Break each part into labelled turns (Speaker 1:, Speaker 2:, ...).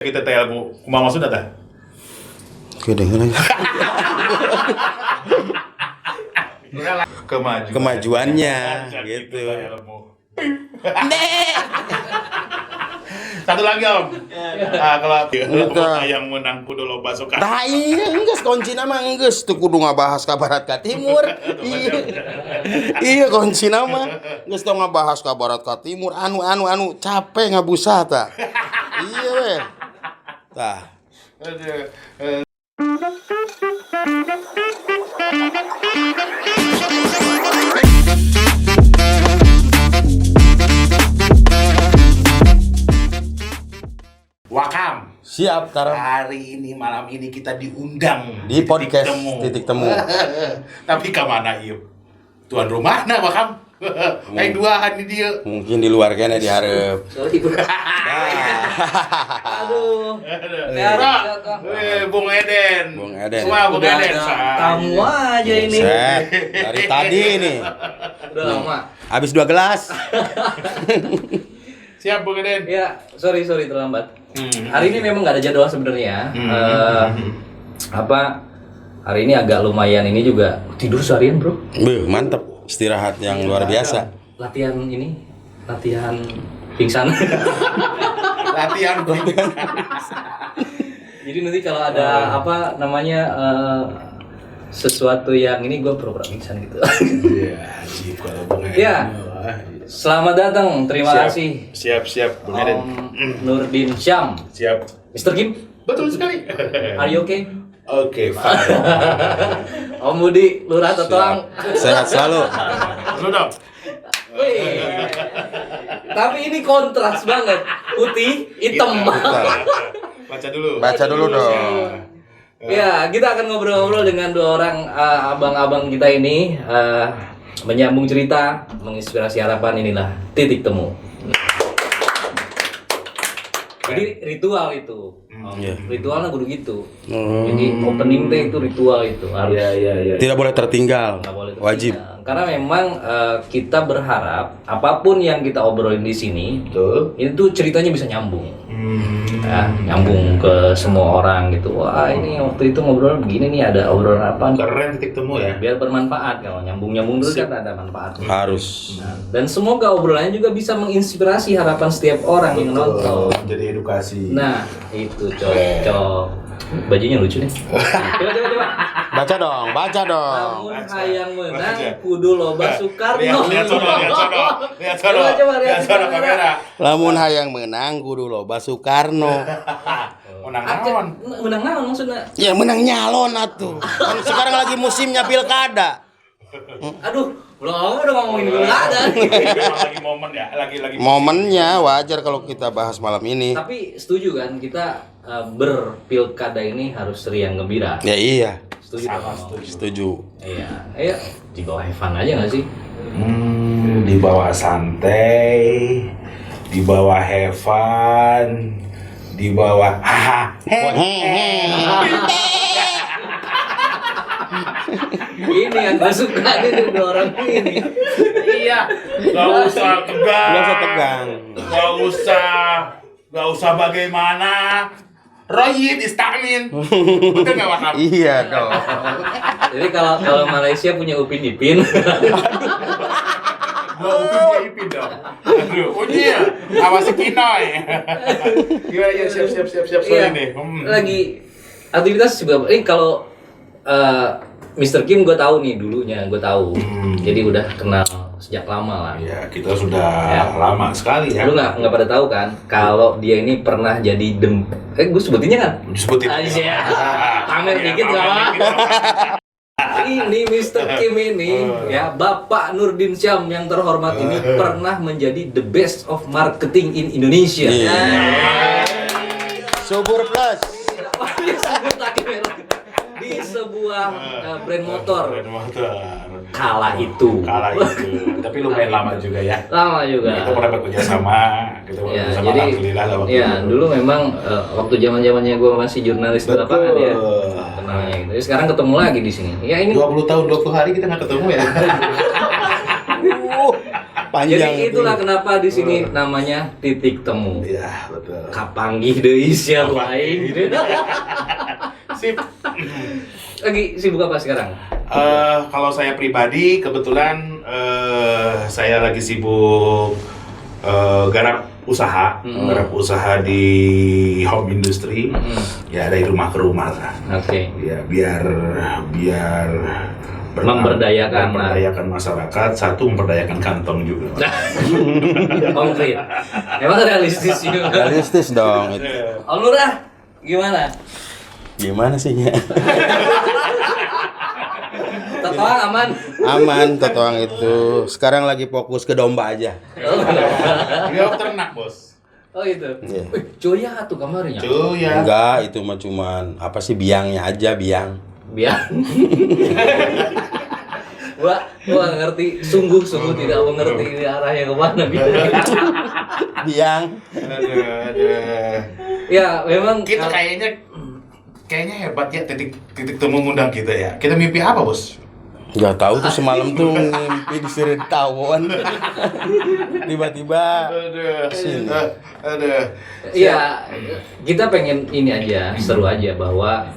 Speaker 1: Kita tanya lagu Kumaha sudah tah?
Speaker 2: Kedengeran. Kemajuannya gitu.
Speaker 1: Satu lagi Om. Kalau yang menang kudu loba suka.
Speaker 2: Tah iya geus kuncina mah geus teu kudu ngabahas ka barat ka timur. Iya kuncina mah geus teu ngabahas ka barat ka timur anu capek ngabusa tah. Iya we. Tah.
Speaker 1: Wakam.
Speaker 2: Siap Tara.
Speaker 1: Hari ini malam ini kita diundang
Speaker 2: Di podcast Titik Temu.
Speaker 1: Tapi ke mana ieu? Tuan rumah na Wakam. Aing duaan di dia.
Speaker 2: Mungkin di luar kene dihareup.
Speaker 3: Sorry bro. Aduh.
Speaker 1: Bung Eden.
Speaker 2: Bung Eden.
Speaker 1: Semua Bung
Speaker 3: Udah
Speaker 1: Eden.
Speaker 3: ada tamu aja ini.
Speaker 2: Set. Dari tadi nih.
Speaker 3: Udah lama.
Speaker 2: Habis 2 gelas.
Speaker 1: Siap Bung Eden.
Speaker 3: Ya, sorry terlambat. Hari ini memang nggak ada jadwal sebenarnya. Hari ini agak lumayan ini juga tidur seharian bro.
Speaker 2: Beuh, mantep. Istirahat yang luar biasa.
Speaker 3: Latihan pingsan.
Speaker 1: Latihan.
Speaker 3: Jadi nanti kalau ada sesuatu yang ini gue pura-pura pingsan gitu.
Speaker 1: Iya, ajib kalau Bung Eden.
Speaker 3: Ya. Selamat datang, terima kasih.
Speaker 1: Siap Bung Eden.
Speaker 3: Nurdin Syam.
Speaker 1: Siap.
Speaker 3: Mr. Kim,
Speaker 1: Betul sekali.
Speaker 3: are you okay?
Speaker 1: Oke, fine.
Speaker 3: Om Budi, Lurah Totoang.
Speaker 2: Sehat selalu.
Speaker 1: Lu dong.
Speaker 3: Wih. Tapi ini kontras banget. Putih, hitam.
Speaker 1: Baca dulu
Speaker 2: dong.
Speaker 3: Ya, kita akan ngobrol-ngobrol dengan dua orang abang-abang kita ini, menyambung cerita, menginspirasi harapan. Inilah Titik Temu. Jadi ritual itu.
Speaker 2: Iya.
Speaker 3: Ritualnya kudu gitu. Jadi opening teh itu ritual itu harus.
Speaker 1: Iya.
Speaker 2: Tidak boleh tertinggal.
Speaker 3: Nggak boleh
Speaker 2: Wajib.
Speaker 3: tertinggal. Karena memang kita berharap apapun yang kita obrolin di sini,
Speaker 1: Betul.
Speaker 3: itu ceritanya bisa nyambung. Ya, nyambung ke semua orang gitu. Wah, ini waktu itu ngobrol begini nih, ada obrolan apa?
Speaker 1: Keren Titik Temu ya.
Speaker 3: Biar bermanfaat. Kalau nyambung terus kan ada manfaatnya.
Speaker 2: Harus.
Speaker 3: Nah, dan semoga obrolannya juga bisa menginspirasi harapan setiap orang yang nonton.
Speaker 1: Jadi edukasi.
Speaker 3: Nah, itu cocok. Bajunya lucu nih. Coba.
Speaker 2: Baca dong.
Speaker 3: Namun hayang menang kudu loba Soekarno.
Speaker 1: Lihat sono.
Speaker 3: Lihat sono
Speaker 1: kamera.
Speaker 2: Lamun hayang menang kudu loba Soekarno.
Speaker 1: Menang naon?
Speaker 3: Menang naon maksudnya?
Speaker 2: Ya menang nyalon atuh. Kan sekarang lagi musimnya pilkada.
Speaker 3: Aduh, udah ngomongin pilkada.
Speaker 1: Memang lagi momen ya, lagi.
Speaker 2: Momennya wajar kalau kita bahas malam ini.
Speaker 3: Tapi setuju kan kita berpilkada ini harus riang gembira.
Speaker 2: Ya iya.
Speaker 3: Setuju
Speaker 1: Sama,
Speaker 3: dong?
Speaker 2: Setuju.
Speaker 3: Iya. Di bawah have fun aja nggak sih?
Speaker 1: Di bawah santai, di bawah have fun, di bawah
Speaker 3: Ini yang gue suka nih dua orang ini.
Speaker 1: Iya, gak usah tegang. Gak usah bagaimana. Royid istamin. Betul gak Wakam?
Speaker 2: Iya dong.
Speaker 3: Jadi kalau Malaysia punya Upin Ipin.
Speaker 1: Gua Upin dia Ipin dong. Aduh, iya. Awasi Kinoy. Gimana ya, siap sorry nih.
Speaker 3: Lagi aktivitas juga. Kalau Mr. Kim gue tahu nih dulunya, gue tahu. Jadi udah kenal sejak lama lah.
Speaker 1: Iya, kita sudah lama sekali ya.
Speaker 3: Lu nggak pada tahu kan kalau dia ini pernah jadi gue sebutinnya kan?
Speaker 1: Disebutin.
Speaker 3: Aja. Pamer dikit nggak apa? Ini Mr. Kim ini ya Bapak Nurdin Syam yang terhormat ini pernah menjadi the best of marketing in Indonesia.
Speaker 2: Subur plus.
Speaker 3: Di sebuah brand motor.
Speaker 1: Motor.
Speaker 3: Kala itu.
Speaker 1: Tapi lumayan lama juga ya.
Speaker 3: Lama juga.
Speaker 1: Kita pernah bekerja sama,
Speaker 3: Jadi
Speaker 1: alhamdulillah lah waktu
Speaker 3: ya
Speaker 1: itu.
Speaker 3: dulu memang waktu zaman-zamannya gue masih jurnalis di lapangan ya. Kenalnya gitu. Jadi sekarang ketemu lagi di sini. Ya ini
Speaker 1: 20 tahun 20 hari kita nggak ketemu ya.
Speaker 2: Panjang
Speaker 3: Jadi itulah kenapa di sini namanya titik temu.
Speaker 1: Iya, betul.
Speaker 3: Kapanggih deui sia lain gitu.
Speaker 1: Sip.
Speaker 3: Lagi sibuk apa sekarang?
Speaker 1: Kalau saya pribadi kebetulan saya lagi sibuk garap usaha di home industry. Ya dari rumah ke rumah lah.
Speaker 3: Oke.
Speaker 1: Ya biar memberdayakan masyarakat, satu memberdayakan kantong juga.
Speaker 3: Konkret. Emang realistis juga.
Speaker 2: Realistis dong itu.
Speaker 3: Om Lurah, gimana?
Speaker 2: Gimana sih ya?
Speaker 3: Tatoan aman.
Speaker 2: Aman totoang itu. Sekarang lagi fokus ke domba aja.
Speaker 1: Dia ternak, Bos.
Speaker 3: Oh gitu.
Speaker 2: Iya.
Speaker 3: Joya tuh kamarnya.
Speaker 1: Ya.
Speaker 2: Enggak, itu mah cuman apa sih biangnya aja biang.
Speaker 3: Biar. Gua ngerti, sungguh tidak mengerti ini arahnya kemana gitu.
Speaker 2: Biang.
Speaker 1: Aduh.
Speaker 3: Ya memang
Speaker 1: Kita kayaknya hebat ya titik temu ngundang kita ya. Kita mimpi apa, Bos?
Speaker 2: Gak tahu tuh semalam tuh mimpi disuruh tawon. Tiba-tiba sini.
Speaker 1: Aduh.
Speaker 3: ya kita pengen ini aja, seru aja bahwa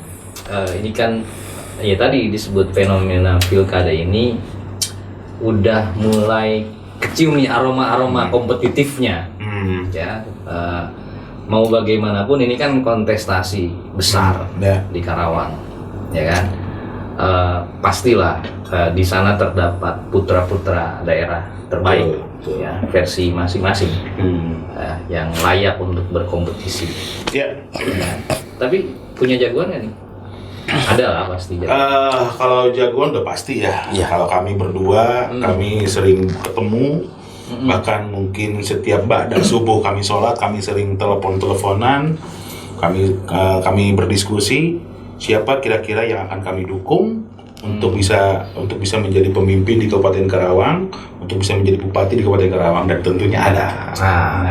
Speaker 3: ini kan ya tadi disebut fenomena pilkada ini udah mulai kecium nih aroma kompetitifnya. Ya mau bagaimanapun ini kan kontestasi besar
Speaker 1: Ya.
Speaker 3: di Karawang, ya kan. Pastilah di sana terdapat putra-putra daerah terbaik,
Speaker 1: Betul.
Speaker 3: ya versi masing-masing yang layak untuk berkompetisi.
Speaker 1: Ya.
Speaker 3: Tapi punya jagoan nggak nih? Ada lah pasti jagoan.
Speaker 1: Kalau jagoan udah pasti ya.
Speaker 2: Iya.
Speaker 1: Kalau kami berdua, kami sering ketemu. Bahkan mungkin setiap ba'da subuh kami sholat, kami sering teleponan. Kami berdiskusi siapa kira-kira yang akan kami dukung untuk bisa menjadi pemimpin di Kabupaten Karawang, untuk bisa menjadi bupati di Kabupaten Karawang, dan tentunya ada.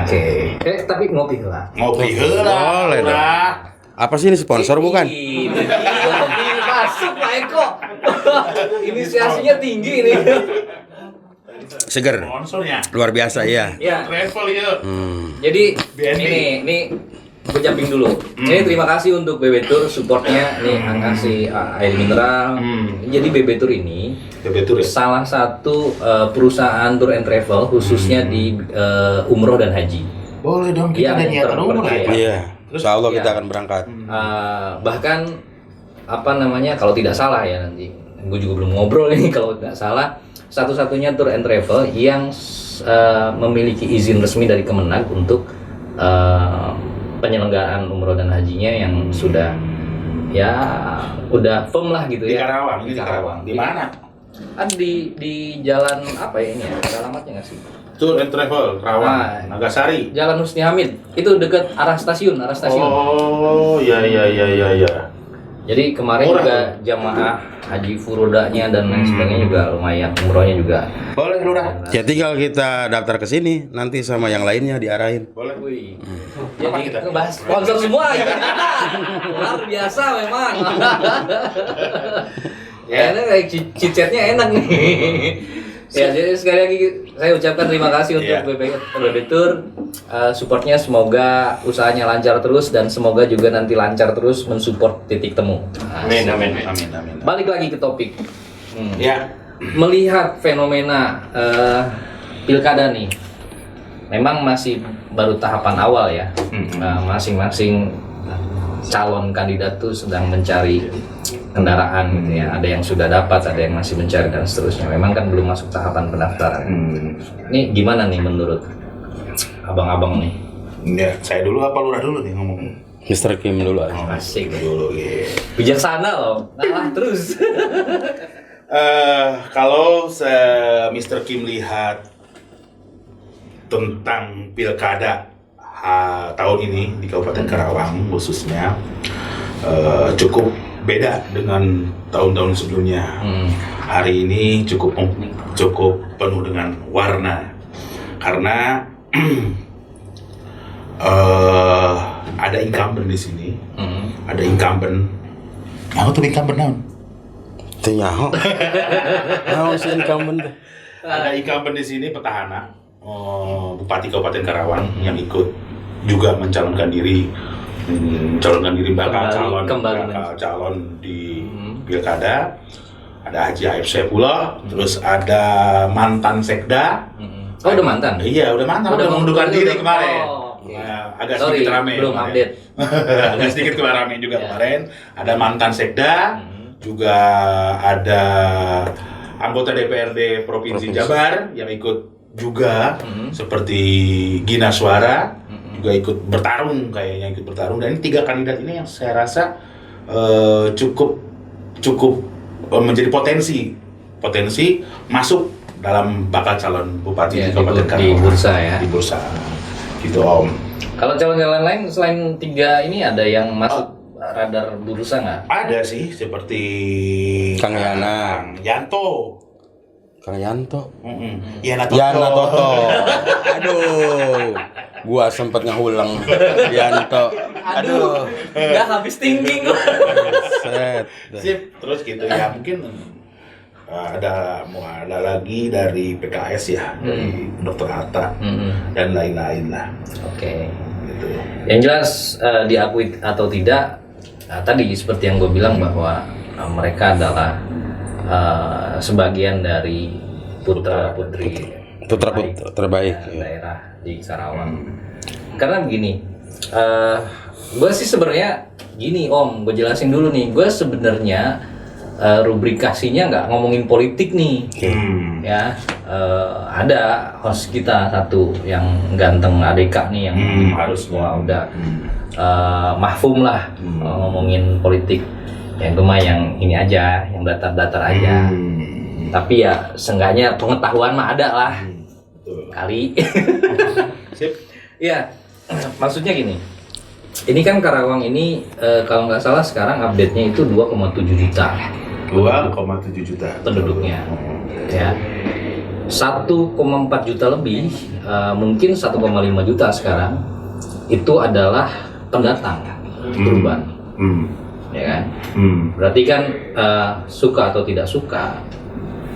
Speaker 3: Oke. Tapi ngopi lah.
Speaker 1: Ngopi heula.
Speaker 2: Boleh dong. Apa sih ini sponsor bukan?
Speaker 3: Ngopi masuk Pak Eko. Inisiasinya tinggi nih.
Speaker 2: Seger.
Speaker 1: Sponsornya.
Speaker 2: Luar biasa ya.
Speaker 3: Ya.
Speaker 1: Travel ya.
Speaker 3: Jadi
Speaker 1: BNI.
Speaker 3: ini gue jumping dulu. Ini terima kasih untuk BB Tour supportnya nih ngasih air mineral. Jadi BB Tour ini
Speaker 1: Betul ya.
Speaker 3: salah satu perusahaan tour and travel khususnya di umroh dan haji.
Speaker 1: Boleh dong kita
Speaker 3: Yang
Speaker 1: ada niatan umroh
Speaker 3: terpercaya.
Speaker 1: ya.
Speaker 2: Iya. Insya Allah kita
Speaker 3: Iya.
Speaker 2: akan berangkat.
Speaker 3: Bahkan apa namanya kalau tidak salah ya nanti gue juga belum ngobrol ini kalau tidak salah satu-satunya tour and travel yang memiliki izin resmi dari Kemenag untuk penyelenggaraan umroh dan hajinya yang sudah ya udah firm lah gitu
Speaker 1: Di
Speaker 3: ya.
Speaker 1: Karawang.
Speaker 3: Di Karawang.
Speaker 1: Di mana?
Speaker 3: Di jalan apa ya ini ya? Ada alamatnya nggak sih?
Speaker 1: Tour and Travel Karawang,
Speaker 3: Nah.
Speaker 1: Nagasari.
Speaker 3: Jalan Husni Hamid. Itu dekat arah stasiun.
Speaker 1: Oh, ya.
Speaker 3: Jadi kemarin
Speaker 1: Murah.
Speaker 3: juga jamaah haji furodanya dan lain sebagainya juga lumayan, umrohnya juga.
Speaker 1: Boleh lurah.
Speaker 2: Ya tinggal kita daftar ke sini, nanti sama yang lainnya diarahin.
Speaker 1: Boleh.
Speaker 3: Wih.
Speaker 1: Apa
Speaker 3: Jadi
Speaker 1: kita?
Speaker 3: ngebahas sponsor semua gitu. Luar biasa memang. Ya, enak kayak cicetnya enak nih. Ya, jadi sekali lagi saya ucapkan terima kasih untuk
Speaker 1: Iya.
Speaker 3: BB Tour. Supportnya semoga usahanya lancar terus dan semoga juga nanti lancar terus mensupport titik temu.
Speaker 1: Amin.
Speaker 3: Balik lagi ke topik.
Speaker 1: Ya.
Speaker 3: Melihat fenomena pilkada nih, memang masih baru tahapan awal ya. Masing-masing calon kandidat tuh sedang mencari kendaraan gitu ya. Ada yang sudah dapat, ada yang masih mencari dan seterusnya. Memang kan belum masuk tahapan pendaftaran. Ini gimana nih menurut abang-abang nih?
Speaker 1: Ya, saya dulu apa lurah dulu nih ngomong?
Speaker 2: Mr. Kim dulu aja.
Speaker 3: Asik.
Speaker 1: Dulu ya.
Speaker 3: Bijaksana loh. Ngalah terus.
Speaker 1: Kalau Mr. Kim lihat tentang pilkada tahun ini di Kabupaten Karawang khususnya cukup beda dengan tahun-tahun sebelumnya. Hari ini cukup penuh dengan warna karena ada incumbent di sini. Ada incumbent. Aku tuh incumbent naon?
Speaker 2: Itu nyaho. Nyaho si incumbent.
Speaker 1: Ada incumbent di sini petahana. Bupati Kabupaten Karawang yang ikut juga mencalonkan diri bakal calon di pilkada. Ada Haji Aib Saifullah, terus ada mantan Sekda.
Speaker 3: Oh, udah mantan?
Speaker 1: Iya, udah mantan, udah mengundurkan diri kemarin.
Speaker 3: Okay.
Speaker 1: Agak sedikit rame.
Speaker 3: Belum update.
Speaker 1: Agak sedikit rame juga kemarin. Ada mantan Sekda, juga ada anggota DPRD Provinsi Jabar yang ikut juga, seperti Gina Suara, juga ikut bertarung Dan ini 3 kandidat ini yang saya rasa cukup menjadi potensi masuk dalam bakal calon bupati di Kabupaten Karawang.
Speaker 3: Di bursa ya.
Speaker 1: Di bursa. Gitu Om.
Speaker 3: Kalau calon lain selain 3 ini ada yang masuk radar bursa nggak?
Speaker 1: Ada sih, seperti
Speaker 2: Kang Yana.
Speaker 1: Kang Yanto.
Speaker 2: Yana Toto. Aduh. Gua sempet ngulang Yanto. Aduh.
Speaker 3: Udah habis thinking gua.
Speaker 2: Set.
Speaker 1: Sip, terus gitu ya, mungkin ada lagi dari PKS ya, dari Dr. Atta dan lain-lain lah.
Speaker 3: Oke.
Speaker 1: Gitu.
Speaker 3: Yang jelas diakui atau tidak, tadi seperti yang gue bilang bahwa mereka adalah sebagian dari putra terbaik daerah di Karawang. Karena begini, gue sih sebenarnya gini Om, gue jelasin dulu nih. Gue sebenarnya rubrikasinya nggak ngomongin politik nih, ya. Ada host kita satu yang ganteng Adeka nih yang harus udah mahfum lah ngomongin politik. Yang gue mah yang ini aja, yang datar-datar aja. Tapi ya seenggaknya pengetahuan mah ada lah. Kali.
Speaker 1: Sip.
Speaker 3: Ya, maksudnya gini. Ini kan Karawang ini kalau nggak salah sekarang update-nya itu 2,7 juta.
Speaker 1: 2,7 juta
Speaker 3: penduduknya. Ya. 1,4 juta lebih, mungkin 1,5 juta sekarang itu adalah pendatang urban. Ya kan? Berarti kan suka atau tidak suka,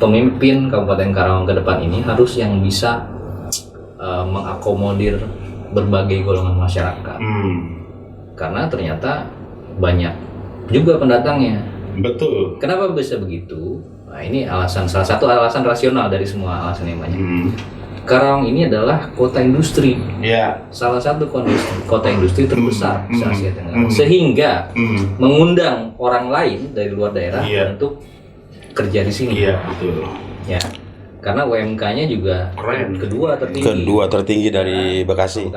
Speaker 3: pemimpin Kabupaten Karawang ke depan ini harus yang bisa mengakomodir berbagai golongan masyarakat. Karena ternyata banyak juga pendatangnya.
Speaker 1: Betul.
Speaker 3: Kenapa bisa begitu? Nah, ini salah satu alasan rasional dari semua alasan yang banyak. Karawang ini adalah kota industri.
Speaker 1: Ya.
Speaker 3: Salah satu kota industri terbesar di Asia Tenggara. Sehingga mengundang orang lain dari luar daerah untuk kerja di sini.
Speaker 1: Iya, betul.
Speaker 3: Ya. Karena UMK-nya juga kedua tertinggi
Speaker 2: dari Bekasi.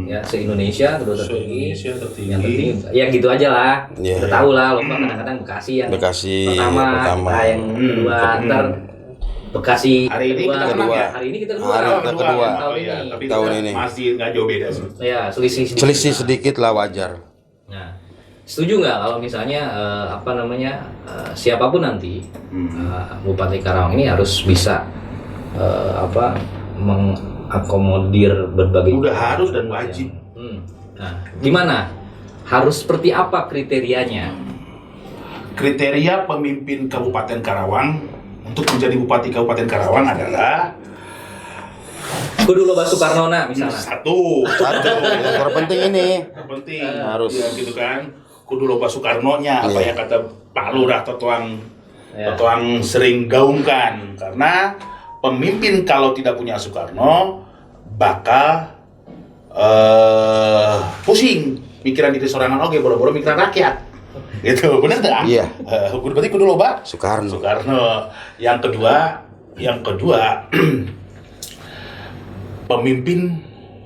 Speaker 3: Ya, se-Indonesia kedua tertinggi.
Speaker 1: Se-Indonesia tertinggi.
Speaker 3: Yang tertinggi. Ya gitu aja lah.
Speaker 2: Yeah.
Speaker 3: Udah tahu lah, lo kadang-kadang Bekasi yang pertama. Kita yang kedua, ntar Bekasi
Speaker 1: hari ini
Speaker 3: kedua.
Speaker 1: kita kedua.
Speaker 3: Hari ini kita kedua.
Speaker 1: Tapi
Speaker 2: tahun ini
Speaker 1: masih nggak jauh beda sih.
Speaker 3: Ya, selisih
Speaker 2: sedikit lah, wajar.
Speaker 3: Nah, setuju nggak kalau misalnya siapapun nanti Bupati Karawang ini harus bisa mengakomodir berbagai
Speaker 1: udah harus dan wajib.
Speaker 3: Nah, gimana? Harus seperti apa kriterianya?
Speaker 1: Kriteria pemimpin Kabupaten Karawang untuk menjadi Bupati Kabupaten Karawang adalah
Speaker 3: Kudu loba Soekarnona misalnya.
Speaker 1: Satu.
Speaker 2: Yang terpenting ini.
Speaker 1: Terpenting
Speaker 2: harus
Speaker 1: ya, gitu kan. Kudu loba Soekarno-nya apa yang kata Pak Lurah Totoang sering gaungkan, karena pemimpin kalau tidak punya Soekarno bakal pusing mikiran diri sorangan oke boro-boro mikiran rakyat. Gitu, bener tak?
Speaker 2: Iya.
Speaker 1: Berarti kudu loba
Speaker 2: Soekarno.
Speaker 1: Yang kedua pemimpin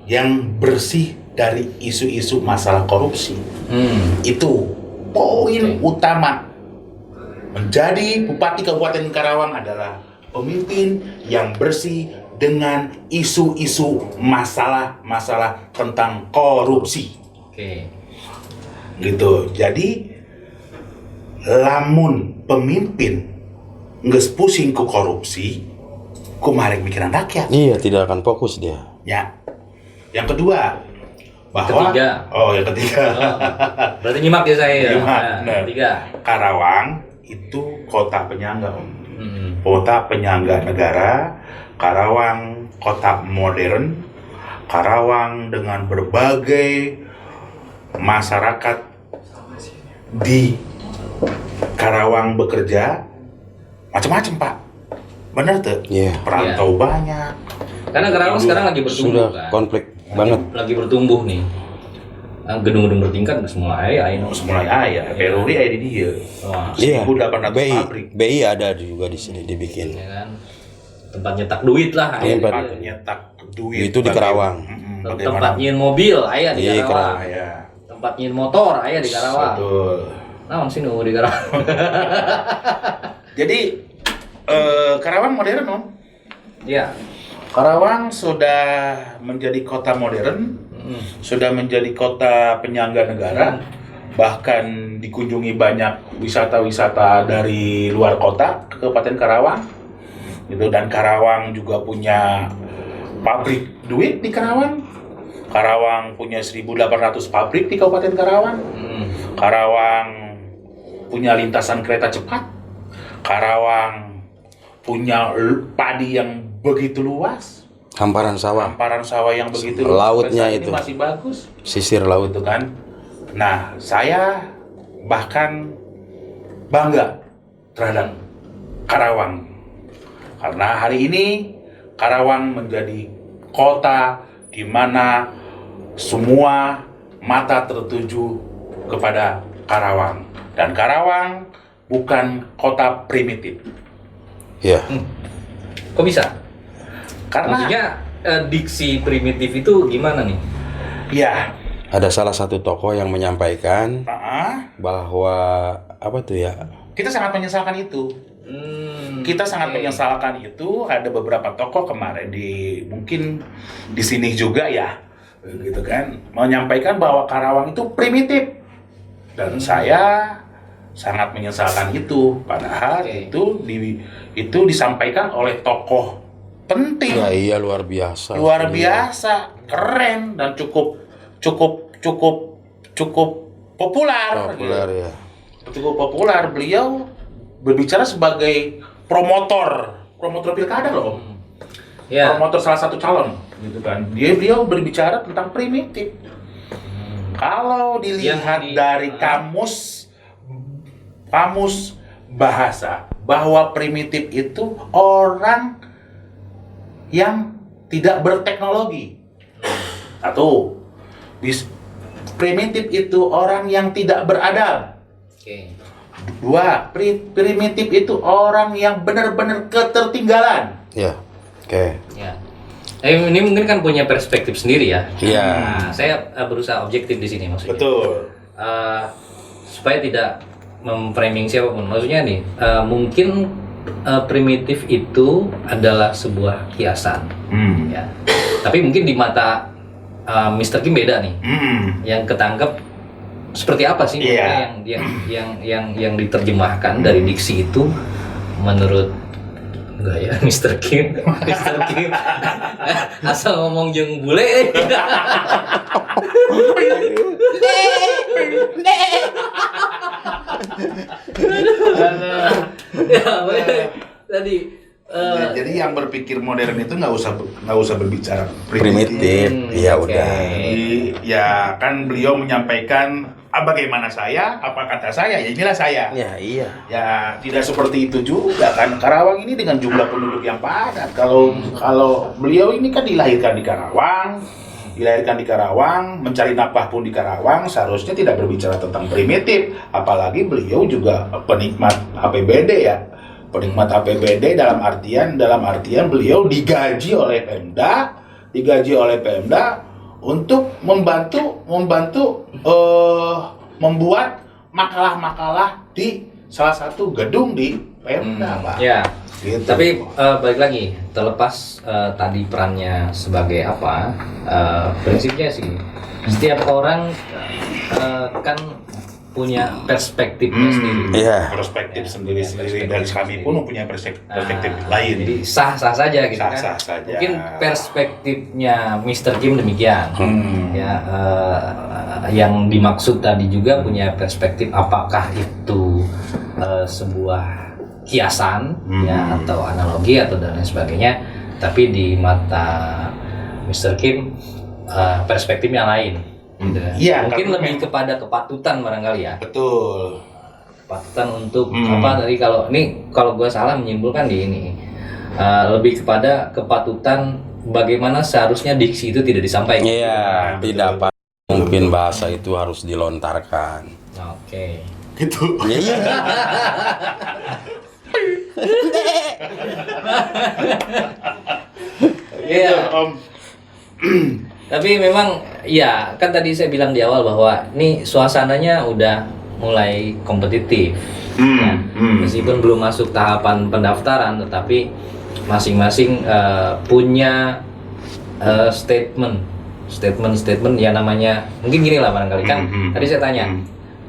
Speaker 1: yang bersih dari isu-isu masalah korupsi. Itu poin utama. Menjadi Bupati Kabupaten Karawang adalah pemimpin yang bersih dengan isu-isu masalah tentang korupsi.
Speaker 3: Oke.
Speaker 1: Gitu. Jadi lamun pemimpin geus pusing ku korupsi, ku marek mikiran rakyat.
Speaker 2: Iya, tidak akan fokus dia.
Speaker 1: Ya. Yang kedua, yang ketiga.
Speaker 3: Berarti nyimak ya saya.
Speaker 1: Nyimak, benar.
Speaker 3: Ketiga.
Speaker 1: Karawang itu kota penyangga, Om. Kota penyangga negara. Karawang kota modern, Karawang dengan berbagai masyarakat di Karawang bekerja macam-macam, Pak. Benar tuh?
Speaker 2: Iya.
Speaker 1: Perantau banyak.
Speaker 3: Karena Karawang sekarang lagi bertumbuh
Speaker 2: Sudah
Speaker 3: kan.
Speaker 2: konflik banget.
Speaker 3: Lagi bertumbuh nih. Gedung-gedung bertingkat udah semua
Speaker 1: Mulai ayah, Peruri ada di dia.
Speaker 3: Wah,
Speaker 2: Iya.
Speaker 1: 1.800
Speaker 2: BI,
Speaker 1: pabrik.
Speaker 2: BI ada juga di sini dibikin.
Speaker 3: ya kan. Tempat nyetak duit lah.
Speaker 2: Iya,
Speaker 3: Tempat,
Speaker 1: Tempat nyetak duit
Speaker 2: Itu di Karawang.
Speaker 3: tempat nyiin mobil ayah di
Speaker 2: Iya,
Speaker 3: Karawang.
Speaker 1: Ya,
Speaker 3: Tempat nyiin motor ayah di Karawang.
Speaker 1: betul.
Speaker 3: Naon sih nunggu di Karawang.
Speaker 1: Jadi Karawang modern, Om.
Speaker 3: Iya.
Speaker 1: Karawang sudah menjadi kota modern, sudah menjadi kota penyangga negara, bahkan dikunjungi banyak wisata-wisata dari luar kota ke Kabupaten Karawang. Gitu, dan Karawang juga punya pabrik duit di Karawang. Karawang punya 1.800 pabrik di Kabupaten Karawang. Karawang punya lintasan kereta cepat. Karawang punya padi yang begitu luas,
Speaker 2: Hamparan sawah,
Speaker 1: hamparan sawah yang begitu luas.
Speaker 2: Lautnya
Speaker 1: Sampai saat ini
Speaker 2: itu.
Speaker 1: masih bagus,
Speaker 2: sisir laut.
Speaker 1: gitu kan. Nah, saya bahkan bangga terhadap Karawang karena hari ini Karawang menjadi kota di mana semua mata tertuju kepada Karawang, dan Karawang bukan kota primitif.
Speaker 2: Iya.
Speaker 3: Kok bisa?
Speaker 1: Karena
Speaker 3: Maksudnya diksi primitif itu gimana nih?
Speaker 1: ya,
Speaker 2: Ada salah satu tokoh yang menyampaikan bahwa apa tuh ya?
Speaker 1: kita sangat menyesalkan itu. Kita sangat
Speaker 3: oke.
Speaker 1: menyesalkan itu. Ada beberapa tokoh kemarin mungkin di sini juga ya, gitu kan, menyampaikan bahwa Karawang itu primitif, dan saya sangat menyesalkan itu. Padahal
Speaker 3: Oke.
Speaker 1: itu disampaikan oleh tokoh penting,
Speaker 2: Ya iya luar biasa.
Speaker 1: luar
Speaker 2: Iya.
Speaker 1: biasa, keren, dan cukup populer.
Speaker 2: Populer ya.
Speaker 1: Cukup populer. Beliau berbicara sebagai promotor pilkada loh,
Speaker 3: Ya.
Speaker 1: promotor salah satu calon, gitu kan. Beliau berbicara tentang primitif. Kalau dilihat
Speaker 3: Yang
Speaker 1: dari kamus bahasa, bahwa primitif itu orang yang tidak berteknologi. Satu, primitif itu orang yang tidak beradab.
Speaker 3: Oke.
Speaker 1: Dua, primitif itu orang yang benar-benar ketertinggalan.
Speaker 2: Ya. Oke.
Speaker 3: Ya. Ini mungkin kan punya perspektif sendiri ya.
Speaker 2: Iya.
Speaker 3: Nah, saya berusaha objektif di sini maksudnya.
Speaker 1: Betul.
Speaker 3: Supaya tidak memframing siapapun. Maksudnya nih, mungkin primitif itu adalah sebuah kiasan, ya. Tapi mungkin di mata Mr. Kim beda nih. Yang ketangkep seperti apa sih
Speaker 1: Iya.
Speaker 3: maksudnya yang diterjemahkan dari diksi itu menurut enggak ya Mr. Kim. Mr. Kim asal ngomong jeung bule. Ya, tadi
Speaker 1: Jadi yang berpikir modern itu nggak usah berbicara
Speaker 2: Primitif. Ya
Speaker 3: oke.
Speaker 2: udah.
Speaker 1: Jadi ya kan beliau menyampaikan bagaimana saya, apa kata saya, ya inilah saya.
Speaker 2: Ya iya.
Speaker 1: Ya tidak seperti itu juga kan. Karawang ini dengan jumlah penduduk yang padat. Kalau beliau ini kan dilahirkan di Karawang, mencari nafkah pun di Karawang, seharusnya tidak berbicara tentang primitif. Apalagi beliau juga penikmat APBD ya. Penikmat APBD dalam artian beliau digaji oleh Pemda untuk membantu membuat makalah-makalah di salah satu gedung di Pemda, Pak.
Speaker 3: Ya.
Speaker 1: Gitu.
Speaker 3: Tapi balik lagi, terlepas tadi perannya sebagai apa, prinsipnya sih setiap orang kan punya perspektifnya sendiri.
Speaker 2: Iya.
Speaker 1: Perspektif sendiri-sendiri, dan kami pun mempunyai perspektif
Speaker 3: Nah,
Speaker 1: lain.
Speaker 3: Jadi sah-sah saja gitu
Speaker 1: Sah-sah
Speaker 3: kan.
Speaker 1: saja.
Speaker 3: Mungkin perspektifnya Mr. Kim demikian. Ya, yang dimaksud tadi juga punya perspektif apakah itu sebuah kiasan ya atau analogi atau dan lain sebagainya. tapi di mata Mr. Kim perspektifnya lain. Gitu.
Speaker 1: Iya,
Speaker 3: Mungkin
Speaker 1: karena
Speaker 3: lebih kepada kepatutan barangkali ya.
Speaker 1: Betul.
Speaker 3: Kepatutan untuk apa tadi kalau gue salah menyimpulkan di ini lebih kepada kepatutan bagaimana seharusnya diksi itu tidak disampaikan.
Speaker 2: Iya, tidak mungkin bahasa itu harus dilontarkan.
Speaker 3: Oke.
Speaker 1: Gitu.
Speaker 2: Ya, iya.
Speaker 3: Iya.
Speaker 1: Om.
Speaker 3: Tapi memang ya kan tadi saya bilang di awal bahwa ini suasananya udah mulai kompetitif. Ya. Meskipun belum masuk tahapan pendaftaran, tetapi masing-masing punya statement ya namanya mungkin gini lah barangkali kan. Tadi saya tanya,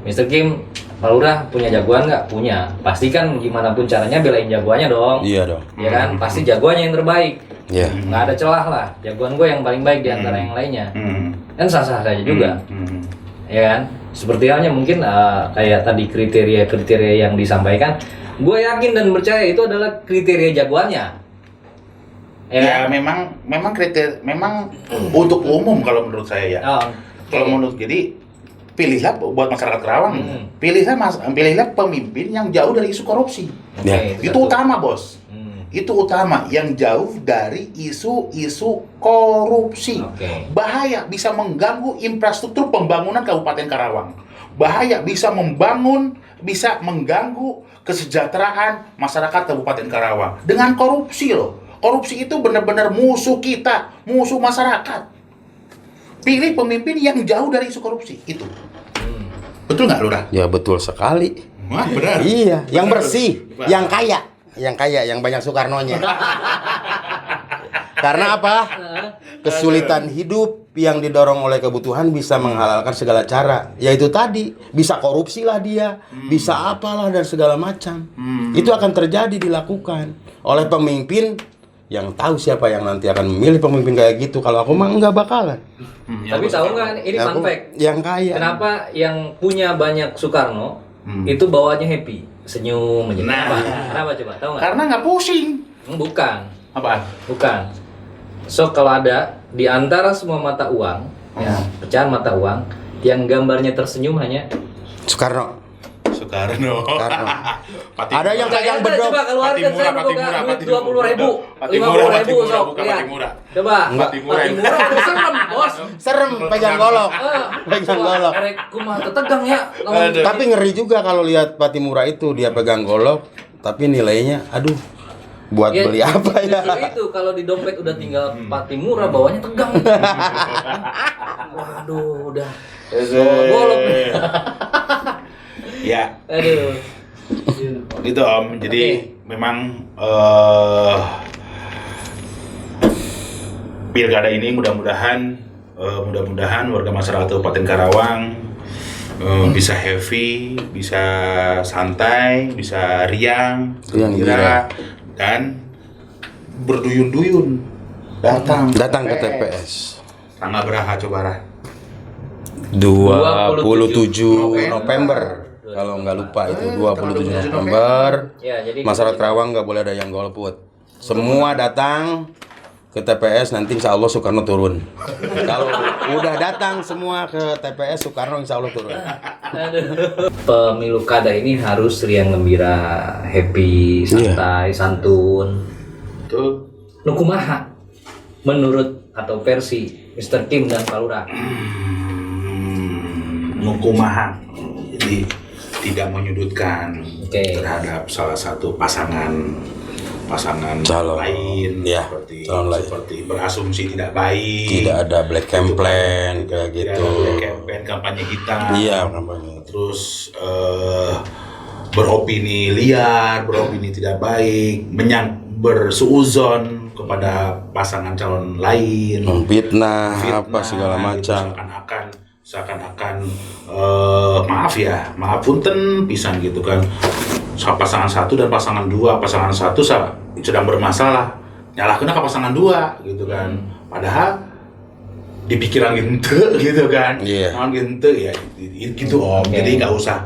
Speaker 3: Mr. Kim, Pak Lurah punya jagoan nggak? Punya. Pasti kan gimana pun caranya belain jagoannya dong.
Speaker 2: Iya dong.
Speaker 3: Ya kan, pasti jagoannya yang terbaik.
Speaker 2: Iya.
Speaker 3: Nggak ada celah lah. Jagoan gue yang paling baik di antara yang lainnya. Kan sah-sah saja juga. Ya kan? Seperti halnya mungkin kayak tadi kriteria-kriteria yang disampaikan, gue yakin dan percaya itu adalah kriteria jagoannya.
Speaker 1: Ya, memang kriteria memang untuk umum kalau menurut saya ya.
Speaker 3: Oh,
Speaker 1: Kalau menurut jadi pilihlah buat masyarakat Karawang, pilihlah pemimpin yang jauh dari isu korupsi.
Speaker 3: Oke,
Speaker 1: Itu utama, Bos. Itu utama, yang jauh dari isu-isu korupsi.
Speaker 3: Oke.
Speaker 1: Bahaya, bisa mengganggu infrastruktur pembangunan Kabupaten Karawang. Bahaya, bisa mengganggu kesejahteraan masyarakat Kabupaten Karawang dengan korupsi loh. Korupsi itu benar-benar musuh kita, musuh masyarakat. Pilih pemimpin yang jauh dari isu korupsi itu. Betul nggak, Lurah?
Speaker 2: Ya betul sekali.
Speaker 1: Wah, benar.
Speaker 2: Iya, yang bersih, yang kaya, yang banyak Soekarnonya. Karena apa? Kesulitan hidup yang didorong oleh kebutuhan bisa menghalalkan segala cara. Yaitu tadi, bisa korupsi lah dia, bisa apalah dan segala macam. Itu akan terjadi dilakukan oleh pemimpin yang tahu siapa yang nanti akan memilih pemimpin kayak gitu. Kalau aku mah nggak bakalan.
Speaker 3: Tapi tahu nggak ini fun fact?
Speaker 2: Yang kaya.
Speaker 3: Kenapa yang punya banyak Soekarno itu bawaannya happy, senyum aja. Kenapa coba? Tahu nggak?
Speaker 1: Karena nggak pusing.
Speaker 3: Bukan.
Speaker 1: Apa?
Speaker 3: Bukan. So kalau ada di antara semua mata uang, ya, pecahan mata uang yang gambarnya tersenyum hanya
Speaker 2: Soekarno.
Speaker 1: Soekarno.
Speaker 2: Ada yang pegang bedog.
Speaker 3: Coba keluarkan saya buka duit 20.000, 50.000 sok lihat. Coba.
Speaker 1: Patimura.
Speaker 3: Serem bos.
Speaker 2: Serem pegang golok. Pegang golok.
Speaker 3: Erek kumaha tegang ya.
Speaker 2: Tapi ngeri juga kalau lihat Patimura itu dia pegang golok, tapi nilainya aduh buat
Speaker 3: Ya,
Speaker 2: beli apa ya?
Speaker 3: justru itu kalau di dompet udah tinggal Patimura bawahnya tegang. Waduh, udah. Golok nih.
Speaker 1: Ya,
Speaker 3: Aduh.
Speaker 1: gitu Om. Jadi memang pilkada ini mudah-mudahan warga masyarakat Kabupaten Karawang bisa happy, bisa santai, bisa riang, gembira, dan berduyun-duyun datang
Speaker 2: ke TPS.
Speaker 1: Tanggal berapa coba Rah?
Speaker 2: 27 November. Kalau nggak lupa itu 27 November.
Speaker 3: Ya, jadi
Speaker 2: Masyarakat Karawang nggak boleh ada yang golput. Semua datang ke TPS, nanti insya Allah Soekarno turun. Kalau udah datang semua ke TPS, Soekarno insya Allah turun.
Speaker 3: Pemilu kada ini harus riang gembira, happy, santai, santun.
Speaker 1: Betul.
Speaker 3: Nukumaha menurut atau versi Mr. Kim dan Pak Lurah.
Speaker 1: Nukumaha. Jadi tidak menyudutkan terhadap salah satu pasangan calon lain,
Speaker 2: ya,
Speaker 1: seperti berasumsi tidak baik,
Speaker 2: tidak ada black campaign kayak gitu,
Speaker 1: black campaign, kampanye hitam,
Speaker 2: iya kampanye,
Speaker 1: terus beropini liar, beropini tidak baik, bersuuzon kepada pasangan calon lain,
Speaker 2: fitnah apa segala macam,
Speaker 1: seakan-akan maaf punten pisan gitu kan. Pasangan 1 dan pasangan 2, pasangan 1 sedang bermasalah, nyalahkeun ke pasangan 2 gitu kan. Padahal di pikiran gitu kan. Naon gitu ya gitu Om. Jadi nggak usah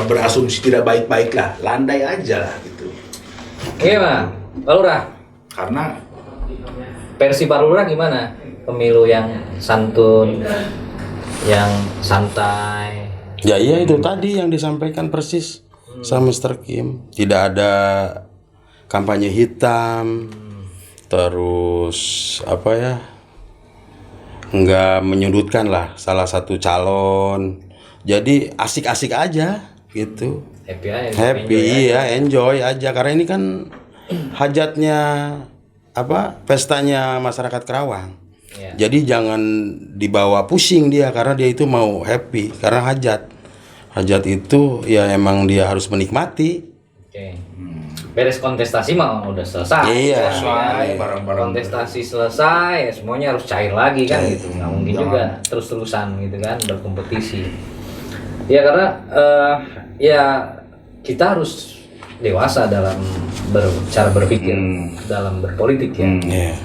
Speaker 1: berasumsi tidak baik-baik lah, landai aja lah gitu.
Speaker 3: Oke, Pak. Pak Lurah.
Speaker 1: Karena
Speaker 3: Versi Pak Lurah gimana? Pemilu yang santun, yang santai.
Speaker 2: Ya iya itu tadi yang disampaikan persis sama Mr. Kim. Tidak ada kampanye hitam, terus apa ya, nggak menyudutkan lah salah satu calon. Jadi asik-asik aja gitu.
Speaker 3: Happy aja.
Speaker 2: Happy, iya, enjoy aja. Karena ini kan hajatnya apa, pestanya masyarakat Kerawang.
Speaker 3: Ya.
Speaker 2: Jadi jangan dibawa pusing dia, karena dia itu mau happy karena hajat. Hajat itu ya emang dia harus menikmati.
Speaker 3: Oke. Beres kontestasi mah udah selesai.
Speaker 2: Iya.
Speaker 1: Selesai, barang-barang
Speaker 3: Kontestasi selesai, ya semuanya harus cair lagi kan gitu. Nggak mungkin juga terus-terusan gitu kan berkompetisi. Ya karena ya kita harus dewasa dalam cara berpikir, dalam berpolitik ya.
Speaker 2: Iya.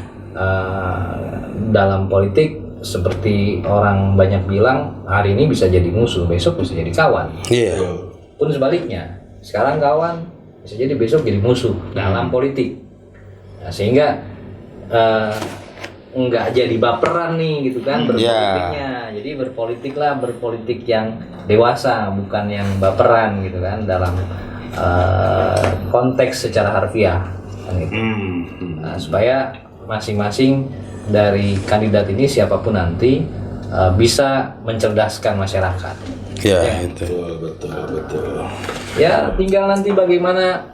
Speaker 3: Dalam politik seperti orang banyak bilang, hari ini bisa jadi musuh, besok bisa jadi kawan.
Speaker 2: Iya.
Speaker 3: Pun sebaliknya, sekarang kawan bisa jadi besok jadi musuh dalam politik. Nah, sehingga nggak jadi baperan nih gitu kan berpolitiknya. Jadi berpolitik yang dewasa, bukan yang baperan gitu kan dalam konteks secara harfiah kan gitu. Nah, supaya masing-masing dari kandidat ini siapapun nanti bisa mencerdaskan masyarakat.
Speaker 2: Ya, itu.
Speaker 1: Betul.
Speaker 3: Ya tinggal nanti bagaimana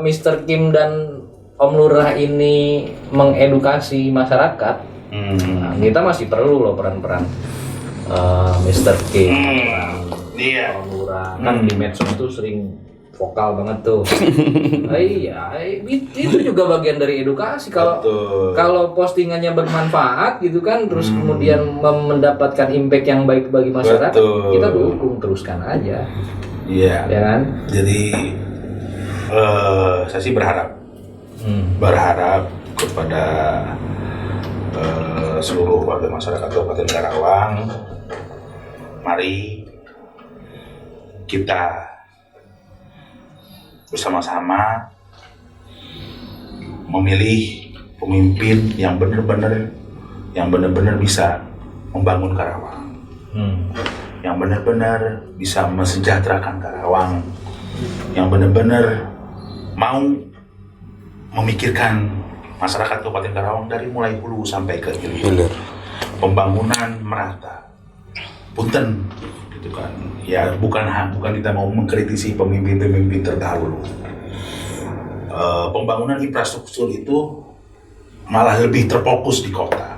Speaker 3: Mr. Kim dan Om Lurah ini mengedukasi masyarakat. Nah, kita masih perlu loh peran-peran Mr. Kim,
Speaker 1: Iya.
Speaker 3: Om Lurah. Kan di medsos itu sering vokal banget tuh. Iya, itu juga bagian dari edukasi. Kalau postingannya bermanfaat gitu kan, terus kemudian mendapatkan impact yang baik bagi masyarakat, kita dukung, teruskan aja.
Speaker 1: Iya.
Speaker 3: Ya kan?
Speaker 1: Jadi saya sih berharap kepada seluruh warga masyarakat Kabupaten Karawang, mari kita bersama-sama memilih pemimpin yang benar-benar bisa membangun Karawang, yang benar-benar bisa mesejahterakan Karawang, yang benar-benar mau memikirkan masyarakat Kabupaten Karawang dari mulai hulu sampai ke hilir. Pembangunan merata. Punten gitu kan. Ya bukan kita mau mengkritisi pemimpin-pemimpin terdahulu. Pembangunan infrastruktur itu malah lebih terfokus di kota.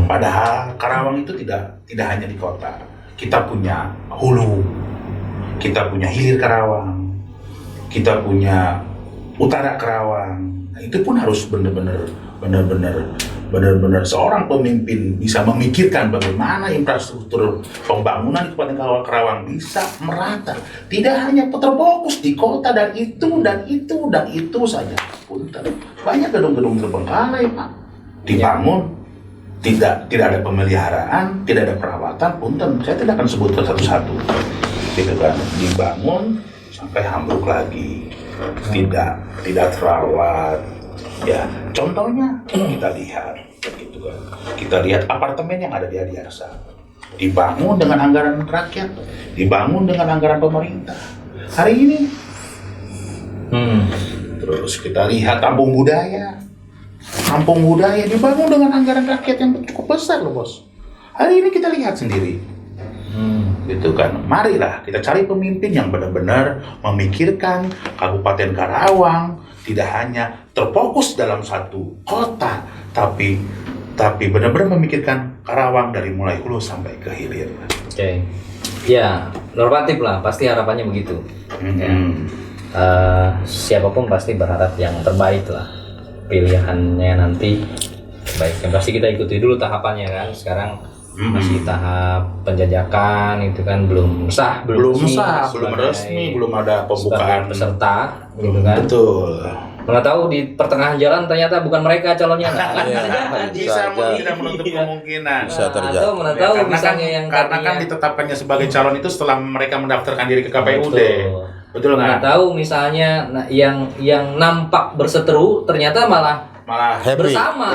Speaker 1: Padahal Karawang itu tidak hanya di kota. Kita punya hulu, kita punya hilir Karawang, kita punya utara Karawang. Nah, itu pun harus benar-benar seorang pemimpin bisa memikirkan bagaimana infrastruktur pembangunan di Kabupaten Karawang bisa merata, tidak hanya terfokus di kota dan itu saja. Banyak gedung-gedung terbengkalai Pak, dibangun tidak ada pemeliharaan, tidak ada perawatan. Punten, saya tidak akan sebutkan satu-satu, gitu kan, dibangun sampai ambruk lagi, tidak terawat. Ya, contohnya kita lihat, gitu kan. Kita lihat apartemen yang ada di Adiarsa, dibangun dengan anggaran rakyat, dibangun dengan anggaran pemerintah. Hari ini, terus kita lihat kampung budaya dibangun dengan anggaran rakyat yang cukup besar loh bos. Hari ini kita lihat sendiri, gitu kan. Marilah kita cari pemimpin yang benar-benar memikirkan Kabupaten Karawang, tidak hanya terfokus dalam satu kota, tapi benar-benar memikirkan Karawang dari mulai hulu sampai ke hilir.
Speaker 3: Oke. Ya, normatif lah, pasti harapannya begitu. Siapapun pasti berharap yang terbaik lah. Pilihannya nanti baiknya pasti kita ikuti dulu tahapannya kan. Sekarang masih tahap penjajakan, itu kan belum resmi, belum ada pembukaan
Speaker 1: peserta,
Speaker 3: gitu kan.
Speaker 1: Betul.
Speaker 3: Mana tahu di pertengahan jalan ternyata bukan mereka calonnya.
Speaker 1: Bisa tidak menutup kemungkinan.
Speaker 2: Bisa terjadi.
Speaker 3: Atau mana tahu
Speaker 1: karena
Speaker 3: misalnya yang
Speaker 1: karena kan ditetapkannya sebagai calon itu setelah mereka mendaftarkan diri ke KPUD. Betul
Speaker 3: Mana
Speaker 1: nggak?
Speaker 3: tahu misalnya yang nampak berseteru ternyata malah
Speaker 1: Malah
Speaker 2: Happy.
Speaker 3: bersama.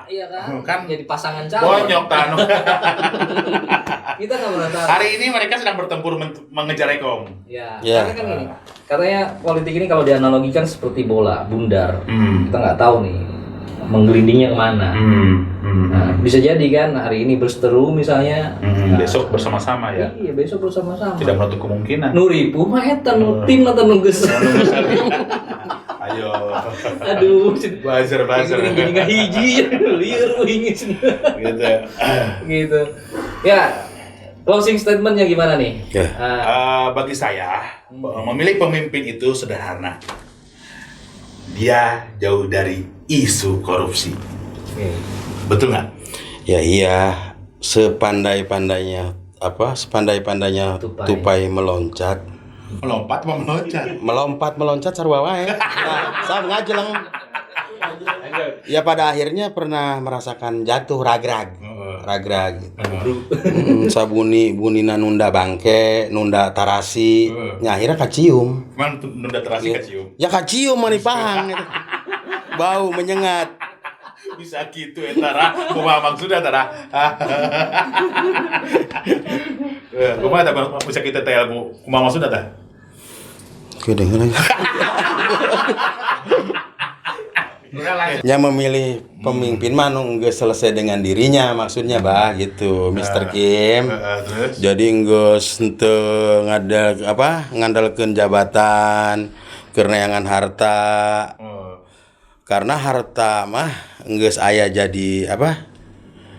Speaker 3: Iya kan?
Speaker 1: Kan
Speaker 3: Jadi pasangan calon.
Speaker 1: bonyok tanu.
Speaker 3: Kita nggak pernah tahu.
Speaker 1: Hari ini mereka sedang bertempur mengejar rekom.
Speaker 3: Ya,
Speaker 2: Ya.
Speaker 3: karena kan gini. Katanya politik ini kalau dianalogikan seperti bola bundar. Kita nggak tahu nih menggelindingnya kemana. Nah, bisa jadi kan hari ini berseteru misalnya. Nah,
Speaker 1: Besok bersama-sama ya.
Speaker 3: Iya, besok bersama-sama.
Speaker 1: Tidak menutup kemungkinan.
Speaker 3: Nuripu mah eta nu tim atau nunggus.
Speaker 1: Ayo.
Speaker 3: Aduh,
Speaker 1: Buzzer.
Speaker 3: Gini gak hiji, liur ingin
Speaker 1: Gitu.
Speaker 3: gitu. Ya, closing statementnya gimana nih?
Speaker 2: Ya.
Speaker 1: Bagi saya, memilih pemimpin itu sederhana. Dia jauh dari isu korupsi.
Speaker 3: Oke.
Speaker 1: Betul nggak?
Speaker 2: Ya iya, sepandai-pandainya tupai meloncat.
Speaker 1: Melompat apa meloncat?
Speaker 2: Meloncat sarua wae. Nah, saya ngajeleng. Ya pada akhirnya pernah merasakan jatuh ragrag. Sabunina nunda bangke, nunda tarasi, nya akhirnya kacium.
Speaker 1: Cuman nunda terasi kecium.
Speaker 2: Ya kacium mani pahang gitu. Bau menyengat.
Speaker 1: Bisa gitu ya Tara. Kumamang sudah Tara. Kumaha tak bisa kita teh ilmu kumamang sudah tah?
Speaker 2: Kedengeran. Ya memilih pemimpin mah geus selesai dengan dirinya maksudnya bah gitu Mr. Kim.
Speaker 1: Terus
Speaker 2: Jadi geus henteu ngandalkeun jabatan kereneangan harta. Karena harta mah geus aya jadi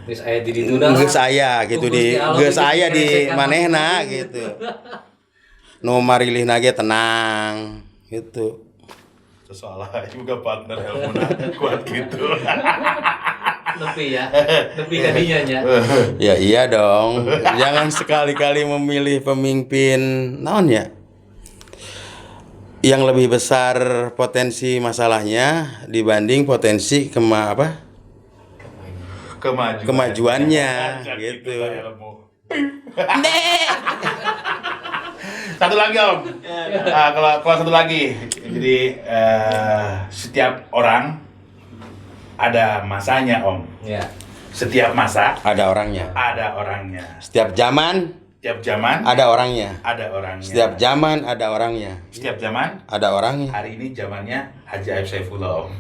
Speaker 3: Geus aya di ditu dah.
Speaker 2: geus aya gitu di geus aya di manehna gitu. Nu marilihna ge tenang gitu.
Speaker 1: seolah juga partner ilmu kuat gitu.
Speaker 3: Lebih ya. Lebih kadinya nya.
Speaker 2: Ya iya dong. Jangan sekali-kali memilih pemimpin naon ya. Yang lebih besar potensi masalahnya dibanding potensi kemajuannya gitu.
Speaker 1: Satu lagi Om. Kalau satu lagi, jadi setiap orang ada masanya Om.
Speaker 3: Ya.
Speaker 1: Setiap masa
Speaker 2: Ada orangnya.
Speaker 1: ada orangnya.
Speaker 2: Setiap zaman
Speaker 1: Setiap zaman
Speaker 2: ada orangnya.
Speaker 1: ada orangnya.
Speaker 2: Setiap zaman ada orangnya.
Speaker 1: Setiap zaman
Speaker 2: Ada orangnya.
Speaker 1: hari ini zamannya Haji Aib Saifullah Om.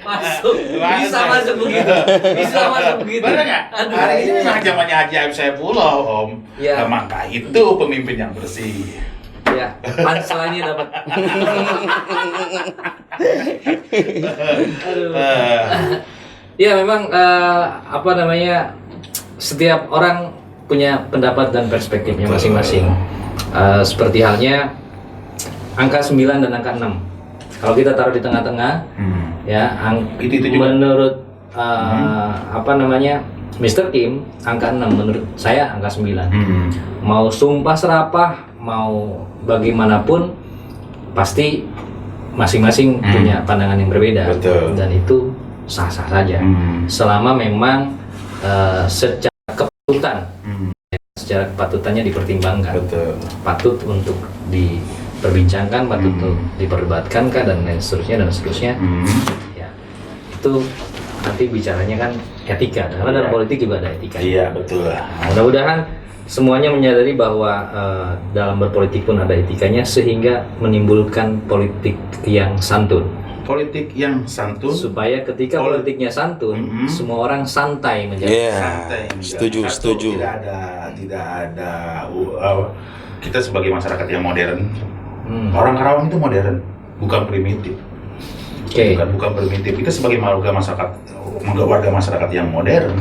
Speaker 3: Masuk. Bisa masuk begitu. Bisa masuk begitu.
Speaker 1: Bener nggak?
Speaker 3: Aduh.
Speaker 1: Hari ini memang zamannya Haji Aib Saifullah Om.
Speaker 3: Ya.
Speaker 1: Nah, maka itu pemimpin yang bersih.
Speaker 3: Ya, panselannya dapat. Aduh. Ya memang apa namanya, setiap orang punya pendapat dan perspektifnya masing-masing. Seperti halnya angka 9 dan angka 6. Kalau kita taruh di tengah-tengah, ya,
Speaker 1: Itu juga.
Speaker 3: menurut apa namanya, Mr. Kim, angka 6, menurut saya angka 9. Mau sumpah serapah, mau bagaimanapun, pasti masing-masing punya pandangan yang berbeda.
Speaker 1: Betul.
Speaker 3: Dan itu sah-sah saja. Selama memang secara kepatutan, secara kepatutannya dipertimbangkan.
Speaker 1: Betul.
Speaker 3: Patut untuk diperbincangkan, patut untuk diperdebatkan dan lain seterusnya. Ya, itu nanti bicaranya kan etika, karena dalam politik juga ada etika.
Speaker 1: Iya betul.
Speaker 3: Mudah-mudahan semuanya menyadari bahwa dalam berpolitik pun ada etikanya, sehingga menimbulkan politik yang santun.
Speaker 1: Politik yang santun.
Speaker 3: Supaya ketika politiknya santun, semua orang santai menjadi.
Speaker 2: Iya.
Speaker 1: Santai, enggak.
Speaker 2: Setuju,
Speaker 1: Satu,
Speaker 2: setuju.
Speaker 1: Tidak ada kita sebagai masyarakat yang modern.
Speaker 3: Hmm.
Speaker 1: Orang Karawang itu modern, bukan primitif.
Speaker 3: Oke.
Speaker 1: Bukan primitif. Kita sebagai warga masyarakat yang modern,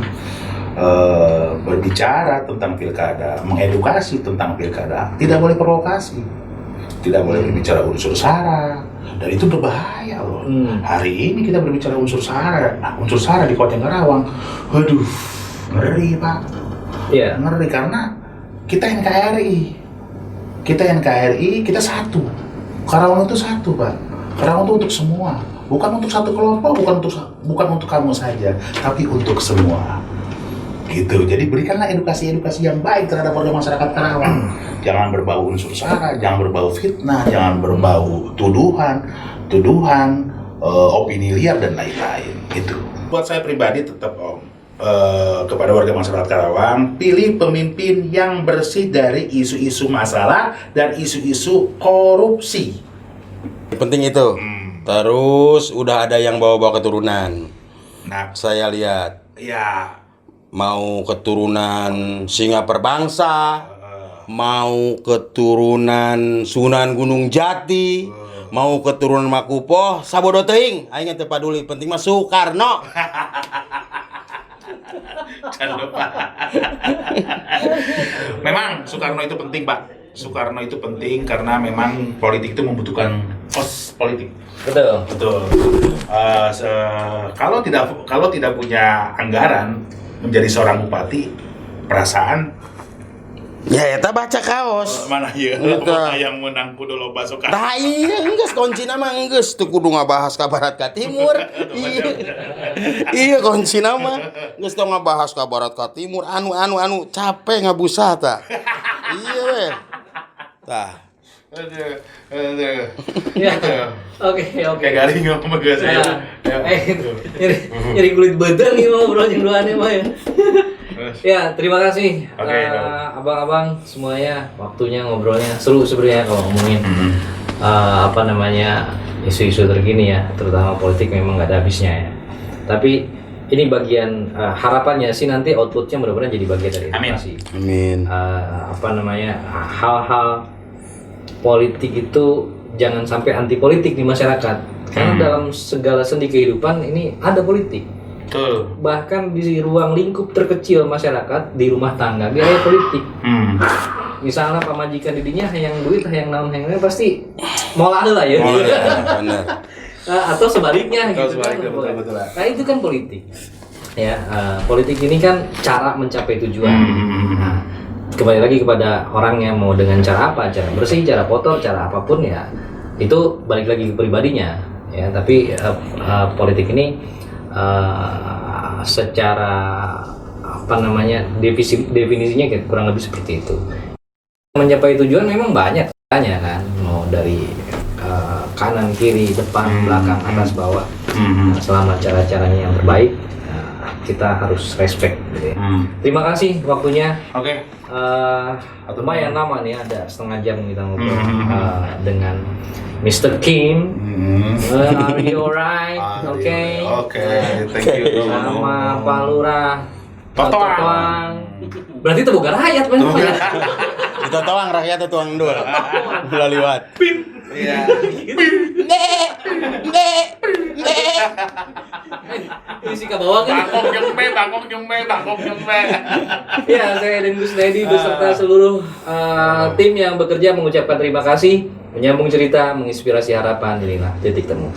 Speaker 1: berbicara tentang pilkada, mengedukasi tentang pilkada, tidak boleh provokasi, tidak boleh berbicara unsur sara, dan itu berbahaya loh. Hari ini kita berbicara unsur sara di Kota Karawang, waduh, ngeri Pak.
Speaker 3: Iya.
Speaker 1: Ngeri karena kita NKRI, kita satu. Karawang itu satu Pak. Karawang itu untuk semua, bukan untuk satu kelompok, bukan untuk kamu saja, tapi untuk semua. gitu. Jadi berikanlah edukasi-edukasi yang baik terhadap warga masyarakat Karawang. Jangan berbau unsur sara, jangan berbau fitnah, jangan berbau tuduhan, opini liar dan lain-lain. Itu. Buat saya pribadi tetap Om, kepada warga masyarakat Karawang, pilih pemimpin yang bersih dari isu-isu masalah dan isu-isu korupsi.
Speaker 2: Penting itu. Terus udah ada yang bawa-bawa keturunan.
Speaker 1: Nah,
Speaker 2: Saya lihat
Speaker 1: ya,
Speaker 2: mau keturunan singa perbangsa, mau keturunan Sunan Gunung Jati, mau keturunan Makupoh, sabodo teuing. Aing teu paduli, penting mah Soekarno.
Speaker 1: jangan lupa. Memang Soekarno itu penting, Pak. Soekarno itu penting karena memang politik itu membutuhkan pos politik.
Speaker 3: Betul.
Speaker 1: Betul. Kalau tidak punya anggaran menjadi seorang bupati, perasaan
Speaker 2: Ya eta baca kaos.
Speaker 1: mana ya?
Speaker 2: Eta.
Speaker 1: Yang menang kudu loba Soekarno.
Speaker 2: Tah iya geus kuncina mah geus teu kudu ngabahas ka barat ka timur. Iya. Iya kuncina mah geus teu ngabahas ka barat ka timur anu capek ngabusa tah. Iya we. Tah.
Speaker 1: Aduh.
Speaker 3: Ya. Oke.
Speaker 1: Kayak garing ngomong ke saya.
Speaker 3: Nyeri kulit badan nih mau bro duaan mah ya. Ya, terima kasih
Speaker 1: Oke,
Speaker 3: abang-abang semuanya, waktunya ngobrolnya seru sebenarnya kalau ngomongin isu-isu terkini ya, terutama politik memang nggak ada habisnya ya. Tapi ini bagian harapannya sih nanti outputnya mudah-mudahan jadi bagian dari edukasi.
Speaker 2: Amin.
Speaker 3: Hal-hal politik itu jangan sampai anti politik di masyarakat, karena dalam segala sendi kehidupan ini ada politik.
Speaker 1: Betul.
Speaker 3: Bahkan di ruang lingkup terkecil masyarakat, di rumah tangga dia ada politik. Misalnya pamajikan didinya hayang duit, hayang naon, hayang pasti mola lah ya.
Speaker 2: Oh iya, benar.
Speaker 3: Atau sebaliknya gitu
Speaker 1: sebaliknya,
Speaker 3: kan.
Speaker 1: betul.
Speaker 3: Nah itu kan politik. Ya, politik ini kan cara mencapai tujuan. Nah, kembali lagi kepada orang yang mau dengan cara apa, cara bersih, cara kotor, cara apapun ya, itu balik lagi ke pribadinya. Ya, tapi politik ini secara definisinya kurang lebih seperti itu. Mencapai tujuan memang banyak tanya kan, mau dari kanan kiri depan belakang atas bawah. Nah, selama cara-caranya yang terbaik kita harus respect gitu ya. Terima kasih waktunya.
Speaker 1: Oke.
Speaker 3: Lumayan lama nih, ada setengah jam kita ngobrol dengan Mr. Kim. Are you alright? Oke.
Speaker 1: Thank you.
Speaker 3: Sama Pak Lurah.
Speaker 1: Totoang.
Speaker 3: Berarti itu bukan rakyat memang.
Speaker 2: Itu toang rakyat itu tuang dul. Ulah liwat.
Speaker 1: Iya.
Speaker 3: Ini sih ke bawah kan.
Speaker 1: Bangkok nyembe.
Speaker 3: Ya, saya dan Gus Nedi beserta seluruh tim yang bekerja mengucapkan terima kasih. Menyambung cerita, menginspirasi harapan, inilah titik temu.